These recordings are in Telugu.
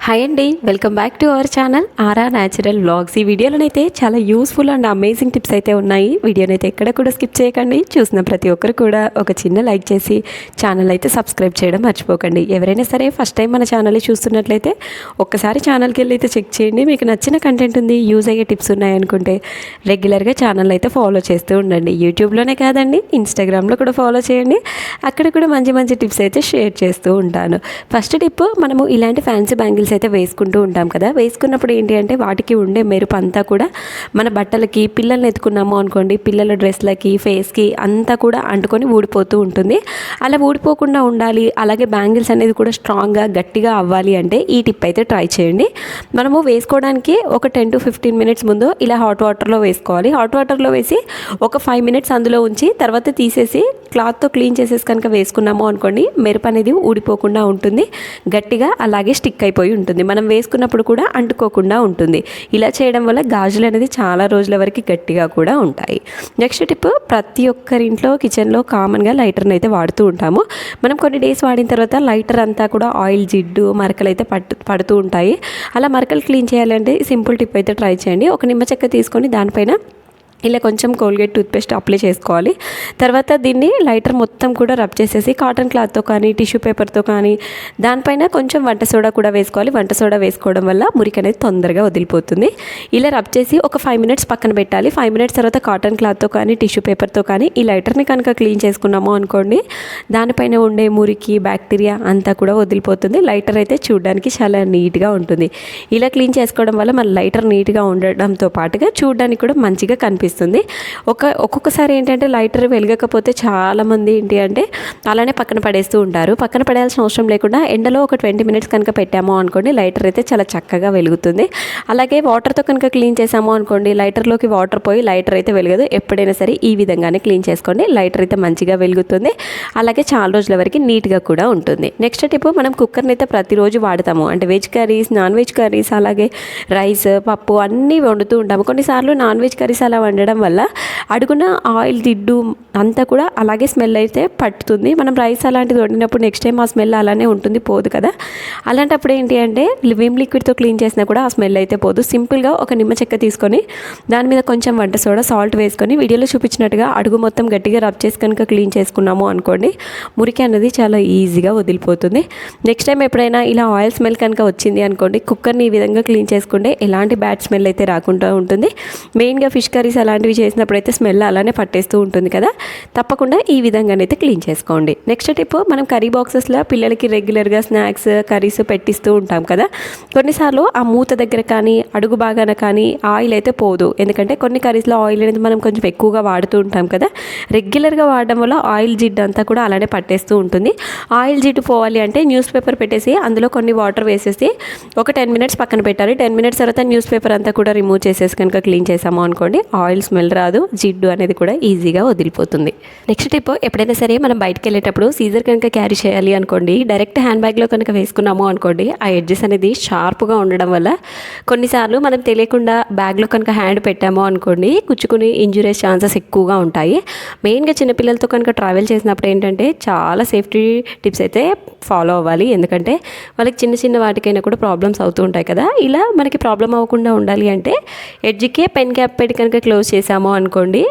హాయ్ అండి, welcome back to our channel aura natural vlogs. ఈ వీడియోలోనైతే చాలా యూస్ఫుల్ అండ్ అమేజింగ్ టిప్స్ అయితే ఉన్నాయి. వీడియోనైతే ఎక్కడ కూడా స్కిప్ చేయకండి. చూసిన ప్రతి ఒక్కరు కూడా ఒక చిన్న లైక్ చేసి ఛానల్ అయితే సబ్స్క్రైబ్ చేయడం మర్చిపోకండి. ఎవరైనా సరే ఫస్ట్ టైం మన ఛానల్ని చూస్తున్నట్లయితే ఒక్కసారి ఛానల్కి వెళ్ళి అయితే చెక్ చేయండి. మీకు నచ్చిన కంటెంట్ ఉంది, యూజ్ అయ్యే టిప్స్ ఉన్నాయనుకుంటే రెగ్యులర్గా ఛానల్ అయితే ఫాలో చేస్తూ ఉండండి. యూట్యూబ్లోనే కాదండి, ఇన్స్టాగ్రామ్లో కూడా ఫాలో చేయండి. అక్కడ కూడా మంచి మంచి టిప్స్ అయితే షేర్ చేస్తూ ఉంటాను. ఫస్ట్ టిప్, మనము ఇలాంటి ఫ్యాన్సీ బ్యాంగిల్స్ అయితే వేసుకుంటూ ఉంటాం కదా. వేసుకున్నప్పుడు ఏంటి అంటే వాటికి ఉండే మెరుపు అంతా కూడా మన బట్టలకి, పిల్లల్ని ఎత్తుకున్నాము అనుకోండి, పిల్లల డ్రెస్లకి, ఫేస్కి అంతా కూడా అంటుకొని ఊడిపోతూ ఉంటుంది. అలా ఊడిపోకుండా ఉండాలి, అలాగే బ్యాంగిల్స్ అనేది కూడా స్ట్రాంగ్గా గట్టిగా అవ్వాలి అంటే ఈ టిప్ అయితే ట్రై చేయండి. మనము వేసుకోవడానికి ఒక 10 to 15 minutes ముందు ఇలా హాట్ వాటర్లో వేసుకోవాలి. హాట్ వాటర్లో వేసి ఒక 5 minutes అందులో ఉంచి తర్వాత తీసేసి క్లాత్తో క్లీన్ చేసేసి కనుక వేసుకున్నాము అనుకోండి, మెరుపు అనేది ఊడిపోకుండా ఉంటుంది, గట్టిగా అలాగే స్టిక్ అయిపోయి ఉంటుంది. మనం వేసుకున్నప్పుడు కూడా అంటుకోకుండా ఉంటుంది. ఇలా చేయడం వల్ల గాజులు అనేది చాలా రోజుల వరకు గట్టిగా కూడా ఉంటాయి. నెక్స్ట్ టిప్, ప్రతి ఒక్కరింట్లో కిచెన్లో కామన్గా లైటర్ని అయితే వాడుతూ ఉంటాము. మనం కొన్ని డేస్ వాడిన తర్వాత లైటర్ అంతా కూడా ఆయిల్, జిడ్డు, మరకలు అయితే పడుతూ ఉంటాయి. అలా మరకలు క్లీన్ చేయాలంటే సింపుల్ టిప్ అయితే ట్రై చేయండి. ఒక నిమ్మ చెక్క తీసుకొని దానిపైన ఇలా కొంచెం కోల్గేట్ టూత్పేస్ట్ అప్లై చేసుకోవాలి. తర్వాత దీన్ని లైటర్ మొత్తం కూడా రబ్ చేసేసి కాటన్ క్లాత్తో కానీ, టిష్యూ పేపర్తో కానీ దానిపైన కొంచెం వంట సోడా కూడా వేసుకోవాలి. వంట సోడా వేసుకోవడం వల్ల మురికి అనేది తొందరగా వదిలిపోతుంది. ఇలా రబ్ చేసి ఒక 5 minutes పక్కన పెట్టాలి. 5 minutes తర్వాత కాటన్ క్లాత్తో కానీ, టిష్యూ పేపర్తో కానీ ఈ లైటర్ని కనుక క్లీన్ చేసుకున్నాము అనుకోండి, దానిపైన ఉండే మురికి, బ్యాక్టీరియా అంతా కూడా వదిలిపోతుంది. లైటర్ అయితే చూడడానికి చాలా నీట్గా ఉంటుంది. ఇలా క్లీన్ చేసుకోవడం వల్ల మన లైటర్ నీట్గా ఉండడంతో పాటుగా చూడడానికి కూడా మంచిగా కనిపిస్తుంది. ఒక్కొక్కసారి ఏంటంటే లైటర్ వెలగకపోతే చాలామంది ఏంటి అంటే అలానే పక్కన పడేస్తూ ఉంటారు. పక్కన పడేయాల్సిన అవసరం లేకుండా ఎండలో ఒక 20 minutes కనుక పెట్టాము అనుకోండి, లైటర్ అయితే చాలా చక్కగా వెలుగుతుంది. అలాగే వాటర్తో కనుక క్లీన్ చేసాము అనుకోండి, లైటర్లోకి వాటర్ పోయి లైటర్ అయితే వెలగదు. ఎప్పుడైనా సరే ఈ విధంగానే క్లీన్ చేసుకోండి, లైటర్ అయితే మంచిగా వెలుగుతుంది. అలాగే చాలా రోజుల వరకు నీట్గా కూడా ఉంటుంది. నెక్స్ట్ టిప్, మనం కుక్కర్ని అయితే ప్రతిరోజు వాడతాము. అంటే veg curries, non veg curries, అలాగే రైస్, పప్పు అన్నీ వండుతూ ఉంటాము. కొన్నిసార్లు నాన్ వెజ్ కర్రీస్ అలా వండడం వల్ల అడుగున ఆయిల్, జిడ్డు అంతా కూడా అలాగే స్మెల్ అయితే పట్టుతుంది. మనం రైస్ అలాంటిది వండినప్పుడు నెక్స్ట్ టైం ఆ స్మెల్ అలానే ఉంటుంది, పోదు కదా. అలాంటప్పుడు ఏంటి అంటే విమ్ లిక్విడ్తో క్లీన్ చేసినా కూడా ఆ స్మెల్ అయితే పోదు. సింపుల్గా ఒక నిమ్మ చెక్క తీసుకొని దాని మీద కొంచెం వంట సోడా, సాల్ట్ వేసుకొని వీడియోలో చూపించినట్టుగా అడుగు మొత్తం గట్టిగా రబ్ చేసి కనుక క్లీన్ చేసుకున్నాము అనుకోండి, మురికి అనేది చాలా ఈజీగా వదిలిపోతుంది. నెక్స్ట్ టైం ఎప్పుడైనా ఇలా ఆయిల్ స్మెల్ కనుక వచ్చింది అనుకోండి, కుక్కర్ని ఈ విధంగా క్లీన్ చేసుకుంటే ఎలాంటి బ్యాడ్ స్మెల్ అయితే రాకుండా ఉంటుంది. మెయిన్గా ఫిష్ కర్రీస్ అలాంటివి చేసినప్పుడు అయితే స్మెల్ అలానే పట్టేస్తూ ఉంటుంది కదా. తప్పకుండా ఈ విధంగానైతే క్లీన్ చేసుకోండి. నెక్స్ట్ టిప్, మనం కర్రీ బాక్సెస్లో పిల్లలకి రెగ్యులర్గా స్నాక్స్, కర్రీస్ పెట్టిస్తూ ఉంటాం కదా. కొన్నిసార్లు ఆ మూత దగ్గర కానీ, అడుగు భాగాన కానీ ఆయిల్ అయితే పోదు. ఎందుకంటే కొన్ని కర్రీస్లో ఆయిల్ అనేది మనం కొంచెం ఎక్కువగా వాడుతూ ఉంటాం కదా. రెగ్యులర్గా వాడడం వల్ల ఆయిల్ జిడ్డు అంతా కూడా అలానే పట్టేస్తూ ఉంటుంది. ఆయిల్ జిడ్డు పోవాలి అంటే న్యూస్ పేపర్ పెట్టేసి అందులో కొన్ని వాటర్ వేసేసి ఒక 10 minutes పక్కన పెట్టాలి. 10 minutes తర్వాత న్యూస్ పేపర్ అంతా కూడా రిమూవ్ చేసేసి కనుక క్లీన్ చేసాము అనుకోండి, ఆయిల్ స్మెల్ రాదు, జిడ్డు అనేది కూడా ఈజీగా వదిలిపోతుంది. నెక్స్ట్ టిప్, ఎప్పుడైనా సరే మనం బయటకు వెళ్ళేటప్పుడు సీజర్ కనుక క్యారీ చేయాలి అనుకోండి, డైరెక్ట్ హ్యాండ్ బ్యాగ్లో కనుక వేసుకున్నాము అనుకోండి, ఆ ఎడ్జెస్ అనేది షార్ప్గా ఉండడం వల్ల కొన్నిసార్లు మనం తెలియకుండా బ్యాగ్లో కనుక హ్యాండ్ పెట్టాము అనుకోండి, కుచ్చుకుని ఇంజురీస్ ఛాన్సెస్ ఎక్కువగా ఉంటాయి. మెయిన్గా చిన్నపిల్లలతో కనుక ట్రావెల్ చేసినప్పుడు ఏంటంటే చాలా సేఫ్టీ టిప్స్ అయితే ఫాలో అవ్వాలి. ఎందుకంటే వాళ్ళకి చిన్న చిన్న వాటికైనా కూడా ప్రాబ్లమ్స్ అవుతూ ఉంటాయి కదా. ఇలా మనకి ప్రాబ్లం అవ్వకుండా ఉండాలి అంటే ఎడ్జ్కి పెన్ క్యాప్ పెట్టి కనుక క్లోజ్ చేసాము అనుకోండి,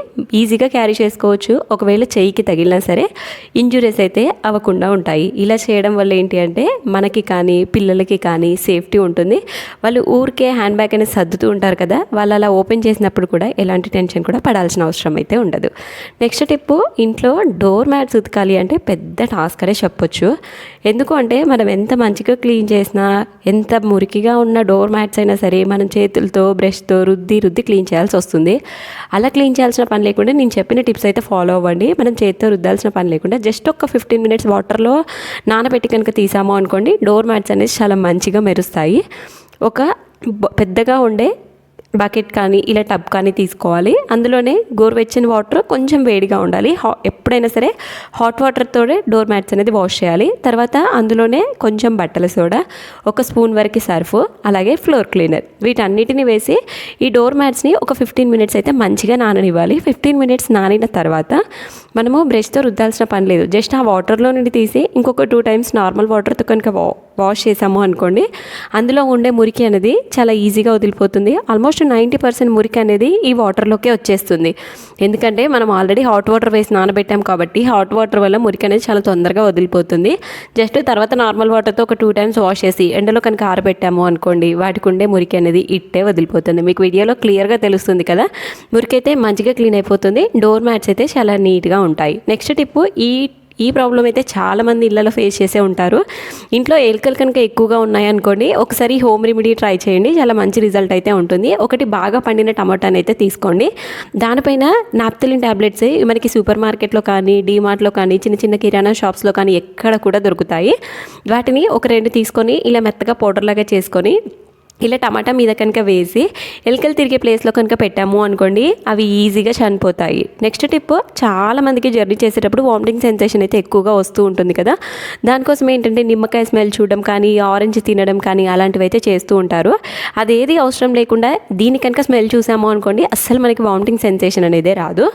ఈజీగా క్యారీ చేసుకోవచ్చు. ఒకవేళ చెయ్యికి తగిలినా సరే ఇంజురీస్ అయితే అవ్వకుండా ఉంటాయి. ఇలా చేయడం వల్ల ఏంటి అంటే మనకి కానీ, పిల్లలకి కానీ సేఫ్టీ ఉంటుంది. వాళ్ళు ఊరికే హ్యాండ్ బ్యాగ్ అనేది సర్దుతూ ఉంటారు కదా, వాళ్ళు అలా ఓపెన్ చేసినప్పుడు కూడా ఎలాంటి టెన్షన్ కూడా పడాల్సిన అవసరం అయితే ఉండదు. నెక్స్ట్ టిప్, ఇంట్లో డోర్ మ్యాట్స్ ఉతకాలి అంటే పెద్ద టాస్క్ అనే చెప్పొచ్చు. ఎందుకు అంటే మనం ఎంత మంచిగా క్లీన్ చేసినా, ఎంత మురికిగా ఉన్న డోర్ మ్యాట్స్ అయినా సరే మనం చేతులతో, బ్రష్తో రుద్ది క్లీన్ చేయాల్సి వస్తుంది. అలా క్లీన్ చేయాల్సిన పని లేకుండా నేను చెప్పిన టిప్స్ అయితే ఫాలో అవ్వండి. మనం చేతితో రుద్దాల్సిన పని లేకుండా జస్ట్ ఒక 15 minutes వాటర్లో నానబెట్టి కనుక తీసాము అనుకోండి, డోర్ మ్యాట్స్ అనేది చాలా మంచిగా మెరుస్తాయి. ఒక పెద్దగా ఉండే బకెట్ కానీ ఇలా టబ్ కానీ తీసుకోవాలి. అందులోనే గోరువెచ్చని వాటర్ కొంచెం వేడిగా ఉండాలి. ఎప్పుడైనా సరే హాట్ వాటర్తోనే డోర్ మ్యాట్స్ అనేది వాష్ చేయాలి. తర్వాత అందులోనే కొంచెం బట్టల సోడా, ఒక స్పూన్ వరకు సర్ఫ్, అలాగే ఫ్లోర్ క్లీనర్, వీటన్నిటిని వేసి ఈ డోర్ మ్యాట్స్ని ఒక 15 minutes అయితే మంచిగా నాననివ్వాలి. 15 minutes నానిన తర్వాత మనము బ్రష్తో రుద్దాల్సిన పని లేదు. జస్ట్ ఆ వాటర్లో నుండి తీసి ఇంకొక 2 times నార్మల్ వాటర్తో కనుక వాష్ చేసాము అనుకోండి, అందులో ఉండే మురికి అనేది చాలా ఈజీగా వదిలిపోతుంది. ఆల్మోస్ట్ 90% మురికి అనేది ఈ వాటర్లోకే వచ్చేస్తుంది. ఎందుకంటే మనం ఆల్రెడీ హాట్ వాటర్ వేసి నానబెట్టాం కాబట్టి హాట్ వాటర్ వల్ల మురికి అనేది చాలా తొందరగా వదిలిపోతుంది. జస్ట్ తర్వాత నార్మల్ వాటర్తో ఒక 2 times వాష్ చేసి ఎండలో కనుక ఆరబెట్టాము అనుకోండి, వాటికి ఉండే మురికి అనేది ఇట్టే వదిలిపోతుంది. మీకు వీడియోలో క్లియర్గా తెలుస్తుంది కదా. మురికి అయితే మంచిగా క్లీన్ అయిపోతుంది. డోర్ మ్యాట్స్ అయితే చాలా నీట్గా ఉంటాయి. నెక్స్ట్ టిప్, ఈ ప్రాబ్లం అయితే చాలామంది ఇళ్ళలో ఫేస్ చేసే ఉంటారు. ఇంట్లో ఎలుకలు కనుక ఎక్కువగా ఉన్నాయనుకోండి, ఒకసారి హోమ్ రెమెడీ ట్రై చేయండి, చాలా మంచి రిజల్ట్ అయితే ఉంటుంది. ఒకటి బాగా పండిన టమాటాని అయితే తీసుకోండి, దానిపైన నాప్థలిన్ ట్యాబ్లెట్స్ మనకి సూపర్ మార్కెట్లో కానీ డీమార్ట్లో కానీ చిన్న చిన్న కిరాణా షాప్స్లో కానీ ఎక్కడ కూడా దొరుకుతాయి. వాటిని ఒక 2 తీసుకొని ఇలా మెత్తగా పౌడర్ లాగా చేసుకొని ఇలా టమాటా మీద కనుక వేసి ఎలుకలు తిరిగే ప్లేస్లో కనుక పెట్టాము అనుకోండి, అవి ఈజీగా చనిపోతాయి. నెక్స్ట్ టిప్, చాలామందికి జర్నీ చేసేటప్పుడు వామిటింగ్ సెన్సేషన్ అయితే ఎక్కువగా వస్తూ ఉంటుంది కదా. దానికోసం ఏంటంటే నిమ్మకాయ స్మెల్ చూడడం కానీ ఆరెంజ్ తినడం కానీ అలాంటివి అయితే చేస్తూ ఉంటారు. అదేది అవసరం లేకుండా దీని కనుక స్మెల్ చూసాము అనుకోండి, అస్సలు మనకి వామిటింగ్ సెన్సేషన్ అనేది రాదు.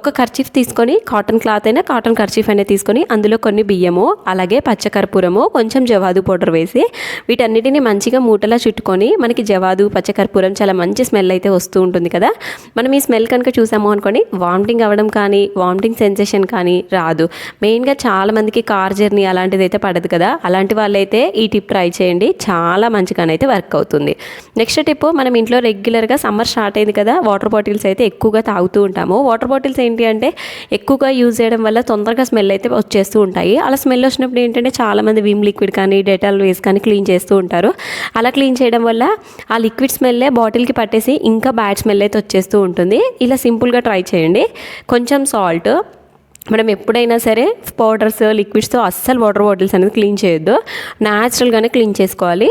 ఒక కర్చీఫ్ తీసుకొని, కాటన్ క్లాత్ అయినా కాటన్ కర్చీఫ్ అనేది తీసుకొని అందులో కొన్ని బియ్యము, అలాగే పచ్చకర్పూరము, కొంచెం జవాదు పౌడర్ వేసి వీటన్నిటిని మంచిగా మూటలా చుట్టుకొని, మనకి జవాదు పచ్చకర్పూరం చాలా మంచి స్మెల్ అయితే వస్తూ ఉంటుంది కదా. మనం ఈ స్మెల్ కనుక చూసాము అనుకోండి, వామిటింగ్ అవ్వడం కానీ వామిటింగ్ సెన్సేషన్ కానీ రాదు. మెయిన్గా చాలామందికి కార్ జర్నీ అలాంటిది అయితే పడదు కదా, అలాంటి వాళ్ళైతే ఈ టిప్ ట్రై చేయండి, చాలా మంచిగానైతే వర్క్ అవుతుంది. నెక్స్ట్ టిప్, మనం ఇంట్లో రెగ్యులర్గా సమ్మర్ స్టార్ట్ అయింది కదా, వాటర్ బాటిల్స్ అయితే ఎక్కువగా తాగుతూ ఉంటాము. వాటర్ బాటిల్స్ ఏంటి అంటే ఎక్కువగా యూజ్ చేయడం వల్ల తొందరగా స్మెల్ అయితే వచ్చేస్తూ ఉంటాయి. అలా స్మెల్ వచ్చినప్పుడు ఏంటంటే చాలామంది విమ్ లిక్విడ్ కానీ డెటాల్ వేసి కానీ క్లీన్ చేస్తూ ఉంటారు. అలా క్లీన్ చేయడం వల్ల ఆ లిక్విడ్ స్మెల్లే బాటిల్కి పట్టేసి ఇంకా బ్యాడ్ స్మెల్ అయితే వచ్చేస్తూ ఉంటుంది. ఇలా సింపుల్గా ట్రై చేయండి. కొంచెం సాల్ట్, మనం ఎప్పుడైనా సరే పౌడర్స్ లిక్విడ్స్తో అస్సలు వాటర్ బాటిల్స్ అనేది క్లీన్ చేయొద్దు, న్యాచురల్గానే క్లీన్ చేసుకోవాలి.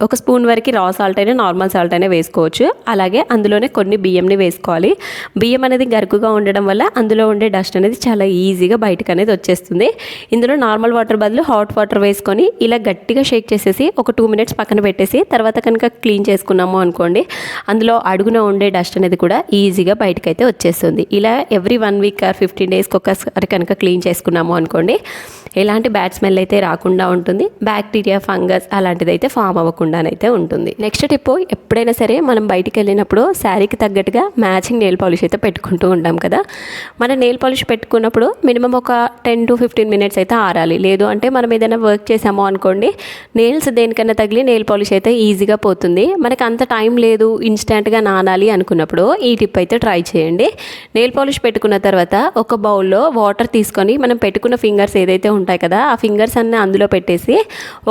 ఒక స్పూన్ వరకు రా సాల్ట్ అయినా నార్మల్ సాల్ట్ అయినా వేసుకోవచ్చు. అలాగే అందులోనే కొన్ని బియ్యంని వేసుకోవాలి. బియ్యం అనేది గరుకుగా ఉండడం వల్ల అందులో ఉండే డస్ట్ అనేది చాలా ఈజీగా బయటకు అనేది వచ్చేస్తుంది. ఇందులో నార్మల్ వాటర్ బదులు హాట్ వాటర్ వేసుకొని ఇలా గట్టిగా షేక్ చేసేసి ఒక 2 minutes పక్కన పెట్టేసి తర్వాత కనుక క్లీన్ చేసుకున్నాము అనుకోండి, అందులో అడుగున ఉండే డస్ట్ అనేది కూడా ఈజీగా బయటకైతే వచ్చేస్తుంది. ఇలా ఎవ్రీ 1 week or 15 days ఒకసారి కనుక క్లీన్ చేసుకున్నాము అనుకోండి, ఎలాంటి బ్యాడ్ స్మెల్ అయితే రాకుండా ఉంటుంది. బ్యాక్టీరియా, ఫంగస్ అలాంటిది అయితే ఫామ్ అవ్వకుండానైతే ఉంటుంది. నెక్స్ట్ టిప్, ఎప్పుడైనా సరే మనం బయటికి వెళ్ళినప్పుడు శారీకి తగ్గట్టుగా మ్యాచింగ్ నెయిల్ పాలిష్ అయితే పెట్టుకుంటూ ఉంటాం కదా. మన నెయిల్ పాలిష్ పెట్టుకున్నప్పుడు మినిమం ఒక 10 to 15 minutes అయితే ఆరాలి. లేదు అంటే మనం ఏదైనా వర్క్ చేసామో అనుకోండి, నెయిల్స్ దేనికన్నా తగిలి నెయిల్ పాలిష్ అయితే ఈజీగా పోతుంది. మనకు అంత టైం లేదు ఇన్స్టెంట్గా నానాలి అనుకున్నప్పుడు ఈ టిప్ అయితే ట్రై చేయండి. నెయిల్ పాలిష్ పెట్టుకున్న తర్వాత ఒక బౌల్లో వాటర్ తీసుకొని మనం పెట్టుకున్న ఫింగర్స్ ఏదైతే ఉంటాయి కదా, ఆ ఫింగర్స్ అన్నీ అందులో పెట్టేసి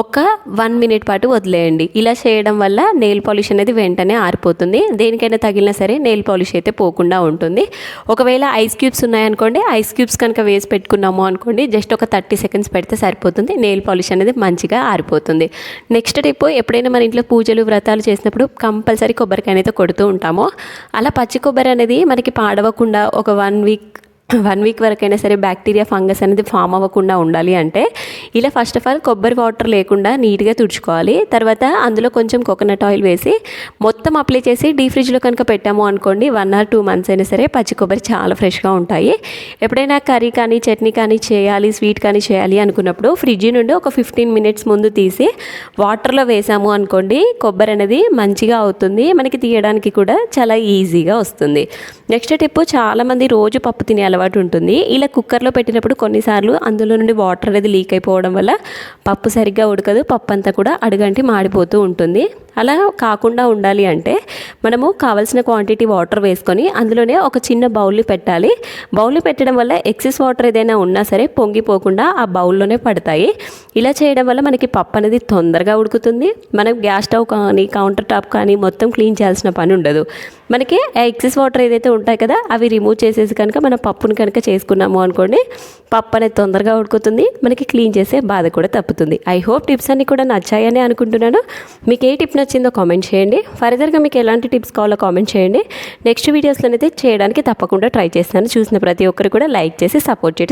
ఒక 1 minute పాటు వదిలేయండి. ఇలా చేయడం వల్ల నెయిల్ పాలిష్ అనేది వెంటనే ఆరిపోతుంది. దేనికైనా తగిలినా సరే నెయిల్ పాలిష్ అయితే పోకుండా ఉంటుంది. ఒకవేళ ఐస్ క్యూబ్స్ ఉన్నాయనుకోండి, ఐస్ క్యూబ్స్ కనుక వేసి పెట్టుకున్నాము అనుకోండి, జస్ట్ ఒక 30 seconds పెడితే సరిపోతుంది, నెయిల్ పాలిష్ అనేది మంచిగా ఆరిపోతుంది. నెక్స్ట్ టిప్, ఎప్పుడైనా మన ఇంట్లో పూజలు వ్రతాలు చేసినప్పుడు కంపల్సరీ కొబ్బరికాయ అయితే కొడుతూ ఉంటాము. అలా పచ్చి కొబ్బరి అనేది మనకి పాడవకుండా ఒక 1 week వరకైనా సరే బ్యాక్టీరియా, ఫంగస్ అనేది ఫామ్ అవ్వకుండా ఉండాలి అంటే ఇలా ఫస్ట్ ఆఫ్ ఆల్ కొబ్బరి వాటర్ లేకుండా నీట్గా తుడుచుకోవాలి. తర్వాత అందులో కొంచెం కోకోనట్ ఆయిల్ వేసి మొత్తం అప్లై చేసి డీప్ ఫ్రిడ్జ్లో కనుక పెట్టాము అనుకోండి, 1 or 2 months అయినా సరే పచ్చి కొబ్బరి చాలా ఫ్రెష్గా ఉంటాయి. ఎప్పుడైనా కర్రీ కానీ చట్నీ కానీ చేయాలి, స్వీట్ కానీ చేయాలి అనుకున్నప్పుడు ఫ్రిడ్జ్ నుండి ఒక 15 minutes ముందు తీసి వాటర్లో వేసాము అనుకోండి, కొబ్బరి అనేది మంచిగా అవుతుంది, మనకి తీయడానికి కూడా చాలా ఈజీగా వస్తుంది. నెక్స్ట్ టిప్, చాలామంది రోజు పప్పు తినే అలవాటు ఉంటుంది. ఇలా కుక్కర్లో పెట్టినప్పుడు కొన్నిసార్లు అందులో నుండి వాటర్ అనేది లీక్ అయిపోవడం వల్ల పప్పు సరిగ్గా ఉడకదు, పప్పు అంతా కూడా అడుగంటి మాడిపోతూ ఉంటుంది. అలా కాకుండా ఉండాలి అంటే మనము కావాల్సిన క్వాంటిటీ వాటర్ వేసుకొని అందులోనే ఒక చిన్న బౌల్ని పెట్టాలి. బౌల్ని పెట్టడం వల్ల ఎక్సెస్ వాటర్ ఏదైనా ఉన్నా సరే పొంగిపోకుండా ఆ బౌల్లోనే పడతాయి. ఇలా చేయడం వల్ల మనకి పప్పు అనేది తొందరగా ఉడుకుతుంది. మనం గ్యాస్ స్టవ్ కానీ కౌంటర్ టాప్ కానీ మొత్తం క్లీన్ చేయాల్సిన పని ఉండదు. మనకి ఎక్సెస్ వాటర్ ఏదైతే ఉంటాయి కదా, అవి రిమూవ్ చేసేసి కనుక మనం పప్పును కనుక చేసుకున్నాము అనుకోండి, పప్పు అనేది తొందరగా ఉడుకుతుంది, మనకి క్లీన్ చేసే బాధ కూడా తప్పుతుంది. ఐ హోప్ టిప్స్ అన్నీ కూడా నచ్చాయని అనుకుంటున్నాను. మీకు ఏ టిప్ నచ్చిందో కామెంట్ చేయండి. ఫర్దర్గా మీకు ఎలాంటి టిప్స్ కావాలో కామెంట్ చేయండి. నెక్స్ట్ వీడియోస్లో అయితే చేయడానికి తప్పకుండా ట్రై చేస్తాను. చూసిన ప్రతి ఒక్కరు కూడా లైక్ చేసి సపోర్ట్ చేయండి.